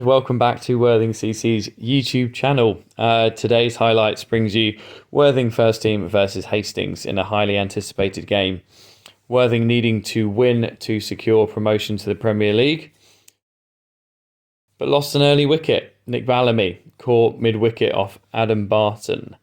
Welcome back to Worthing CC's YouTube channel. Today's highlights brings you Worthing first team versus Hastings in a highly anticipated game. Worthing needing to win to secure promotion to the Premier League, but lost an early wicket. Nick Ballamy caught mid-wicket off Adam Barton.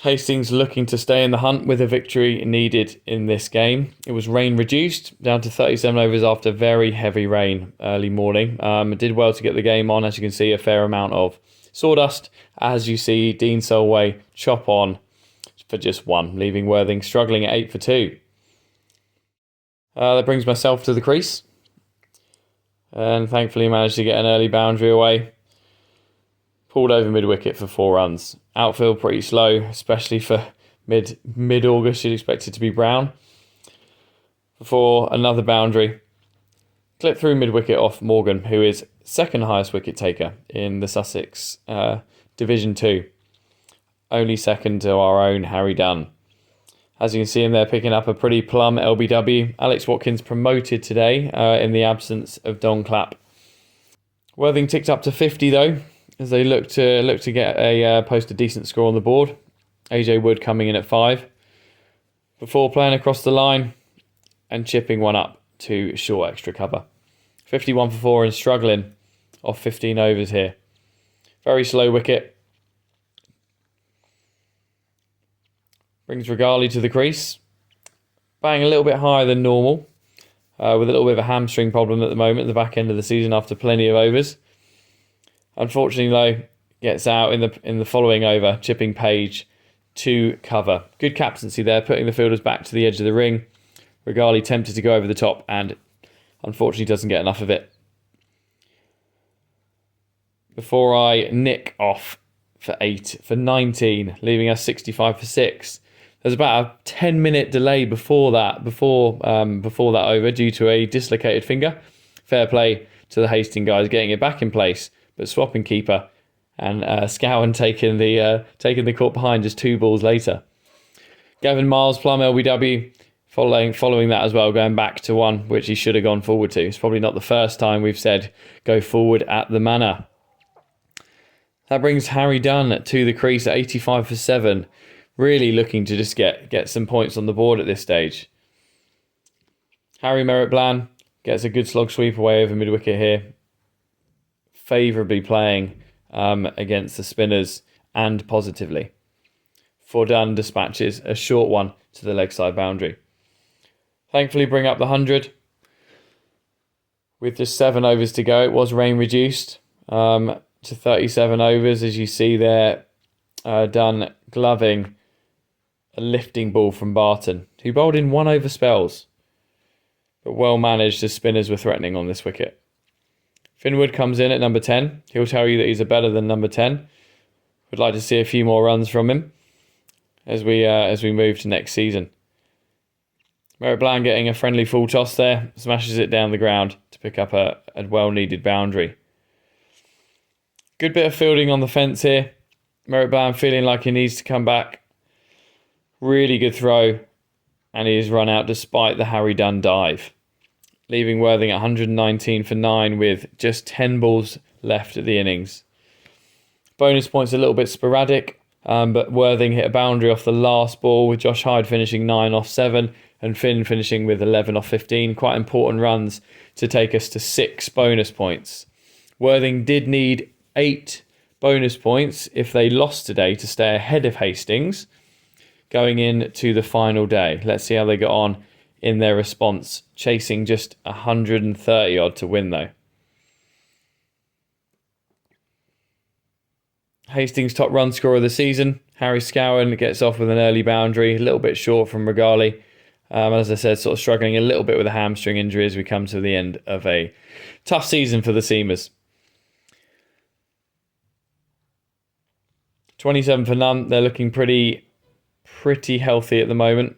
Hastings looking to stay in the hunt with a victory needed in this game. It was rain reduced down to 37 overs after very heavy rain early morning. It did well to get the game on, as you can see, a fair amount of sawdust. As you see, Dean Solway chop on for just one, leaving Worthing struggling at 8 for 2. That brings myself to the crease, and thankfully managed to get an early boundary away. Pulled over mid-wicket for 4 runs. Outfield pretty slow, especially for mid-August. You'd expect it to be brown. Before another boundary. Clipped through mid-wicket off Morgan, who is second highest wicket taker in the Sussex Division 2. Only second to our own Harry Dunn. As you can see him there picking up a pretty plum LBW. Alex Watkins promoted today in the absence of Don Clapp. Worthing ticked up to 50 though, as they look to get post a decent score on the board. AJ Wood coming in at 5 before playing across the line and chipping one up to short extra cover. 51 for 4 and struggling off 15 overs here. Very slow wicket. Brings Regali to the crease. Bang a little bit higher than normal, with a little bit of a hamstring problem at the moment at the back end of the season after plenty of overs. Unfortunately, though, gets out in the following over, chipping Page to cover. Good captaincy there, putting the fielders back to the edge of the ring. Regali tempted to go over the top and unfortunately doesn't get enough of it. Before I nick off for 8 for 19, leaving us 65 for 6. There's about a 10-minute delay before that over due to a dislocated finger. Fair play to the Hastings guys getting it back in place, but swapping keeper and Scowen taking the court behind just 2 balls later. Gavin Miles, plum LBW, following that as well, going back to one which he should have gone forward to. It's probably not the first time we've said go forward at the manor. That brings Harry Dunn to the crease at 85 for 7. Really looking to just get some points on the board at this stage. Harry Merritt-Bland gets a good slog sweep away over mid-wicket here. Favourably playing against the spinners and positively. For Dunn dispatches a short one to the leg side boundary. Thankfully bring up the 100. With just 7 overs to go, it was rain reduced to 37 overs, as you see there. Dunn gloving a lifting ball from Barton, who bowled in 1 over spells, but well managed as spinners were threatening on this wicket. Finwood comes in at number 10. He'll tell you that he's a better than number 10. Would like to see a few more runs from him as we move to next season. Merritt-Bland getting a friendly full toss there, smashes it down the ground to pick up a well-needed boundary. Good bit of fielding on the fence here. Merritt-Bland feeling like he needs to come back. Really good throw, and he is run out despite the Harry Dunn dive, leaving Worthing at 119 for 9 with just 10 balls left at the innings. Bonus points a little bit sporadic, but Worthing hit a boundary off the last ball with Josh Hyde finishing 9 off 7 and Finn finishing with 11 off 15. Quite important runs to take us to 6 bonus points. Worthing did need 8 bonus points if they lost today to stay ahead of Hastings going into the final day. Let's see how they got on in their response, chasing just 130 odd to win though. Hastings' top run scorer of the season, Harry Scowen, gets off with an early boundary, a little bit short from Regali. As I said, sort of struggling a little bit with a hamstring injury as we come to the end of a tough season for the Seamers. 27 for none. They're looking pretty healthy at the moment,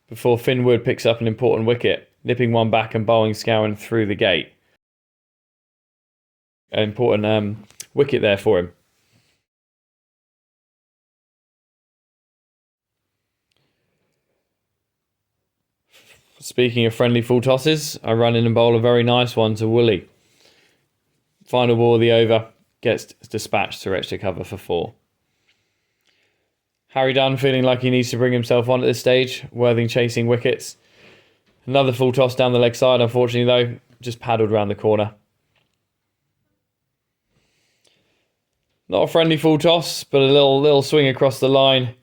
before Finwood picks up an important wicket, nipping one back and bowling Scowen through the gate. An important wicket there for him. Speaking of friendly full tosses, I run in and bowl a very nice one to Woolley. Final ball of the over gets dispatched to extra cover for 4. Harry Dunn feeling like he needs to bring himself on at this stage. Worthing chasing wickets. Another full toss down the leg side, unfortunately though, just paddled around the corner. Not a friendly full toss, but a little swing across the line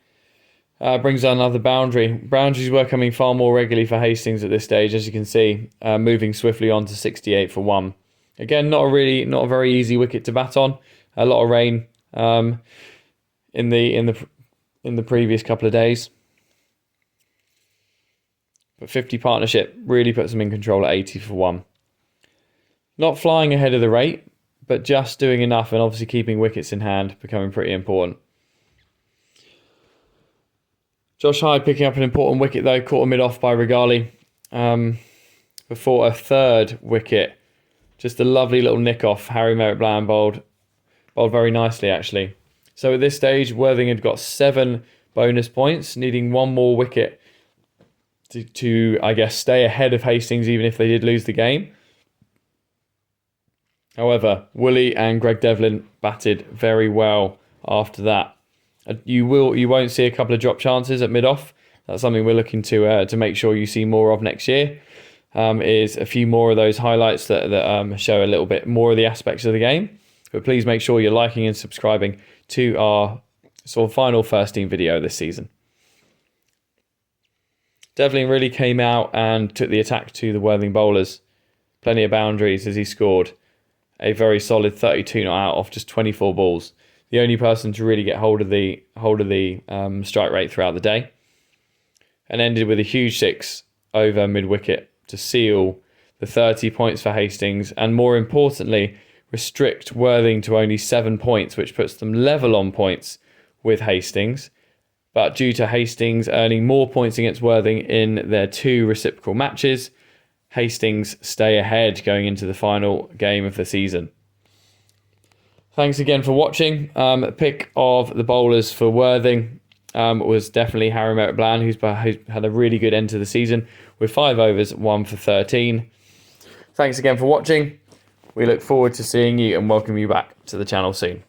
brings down another boundary. Boundaries were coming far more regularly for Hastings at this stage, as you can see, moving swiftly on to 68 for 1. Again, not a very easy wicket to bat on. A lot of rain in the previous couple of days. But 50 partnership really puts them in control at 80 for 1. Not flying ahead of the rate, but just doing enough and obviously keeping wickets in hand, becoming pretty important. Josh Hyde picking up an important wicket though, caught a mid-off by Regali before a third wicket. Just a lovely little nick-off. Harry Merritt-Bland bowled very nicely actually. So at this stage, Worthing had got 7 bonus points, needing 1 more wicket to I guess, stay ahead of Hastings even if they did lose the game. However, Woolley and Greg Devlin batted very well after that. You won't see a couple of drop chances at mid-off. That's something we're looking to make sure you see more of next year. Is a few more of those highlights that show a little bit more of the aspects of the game. But please make sure you're liking and subscribing to our sort of final first team video this season. Devlin really came out and took the attack to the Worthing bowlers. Plenty of boundaries as he scored a very solid 32 not out off just 24 balls. The only person to really get hold of the strike rate throughout the day. And ended with a huge 6 over mid-wicket to seal the 30 points for Hastings, and more importantly, restrict Worthing to only 7 points, which puts them level on points with Hastings. But due to Hastings earning more points against Worthing in their 2 reciprocal matches, Hastings stay ahead going into the final game of the season. Thanks again for watching. Pick of the bowlers for Worthing was definitely Harry Merritt-Bland, who's had a really good end to the season with 5 overs, 1 for 13. Thanks again for watching. We look forward to seeing you and welcome you back to the channel soon.